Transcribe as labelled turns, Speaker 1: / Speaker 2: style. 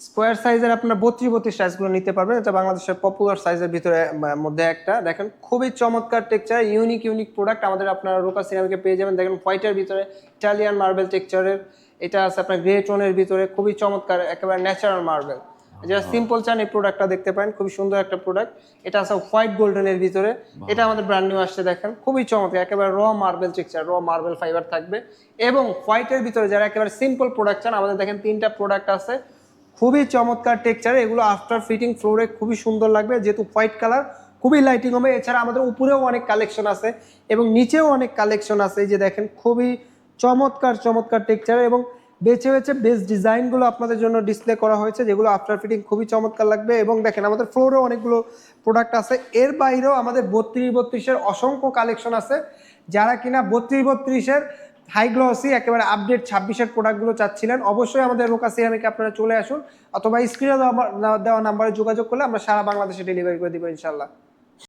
Speaker 1: Square সাইজের আপনার 32 সাইজগুলো নিতে পারবেন। এটা বাংলাদেশের পপুলার সাইজের ভিতরে মধ্যে একটা। দেখেন খুবই চমৎকার টেক্সচার, ইউনিক প্রোডাক্ট আমাদের আপনারা রোকা সিরামিকে পেয়ে যাবেন। দেখেন হোয়াইটের ভিতরে ইটালিয়ান মার্বেল টেক্সচারের, এটা আছে আপনার গ্রে টোনের ভিতরে, খুবই চমৎকার একেবারে ন্যাচারাল মার্বেল। যারা সিম্পল চান এই প্রোডাক্টটা দেখতে পারেন, খুবই সুন্দর একটা প্রোডাক্ট। এটা আছে হোয়াইট গোল্ডেনের ভিতরে, এটা আমাদের ব্র্যান্ড নিউ আসছে। দেখেন খুবই চমৎকার, একেবারে র মার্বেল টেক্সচার, র মার্বেল ফাইবার থাকবে। এবং হোয়াইটের ভিতরে যারা একেবারে সিম্পল প্রোডাক্ট চান, আমাদের দেখেন 3টা প্রোডাক্ট আছে খুবই চমৎকার টেক্সচারে। এগুলো আফটার ফিটিং ফ্লোরে খুবই সুন্দর লাগবে, যেহেতু হোয়াইট কালার খুবই লাইটিং হবে। এছাড়া আমাদের উপরেও অনেক কালেকশন আছে এবং নিচেও অনেক কালেকশন আছে। এই যে দেখেন খুবই চমৎকার টেক্সচার এবং বেছে বেস্ট ডিজাইনগুলো আপনাদের জন্য ডিসপ্লে করা হয়েছে, যেগুলো আফটার ফিটিং খুবই চমৎকার লাগবে। এবং দেখেন আমাদের ফ্লোরেও অনেকগুলো প্রোডাক্ট আছে। এর বাইরেও আমাদের 32-32-এর অসংখ্য কালেকশন আছে। যারা কিনা 32-32-এর হাই গ্লসি একেবারে আপডেট 26-এর প্রোডাক্টগুলো চাচ্ছিলেন, অবশ্যই আমাদের রোকা সিরামিকে আপনারা চলে আসুন, অথবা স্ক্রিনে দেওয়া নাম্বারে যোগাযোগ করলে আমরা সারা বাংলাদেশে ডেলিভারি করে দিব ইনশাল্লাহ।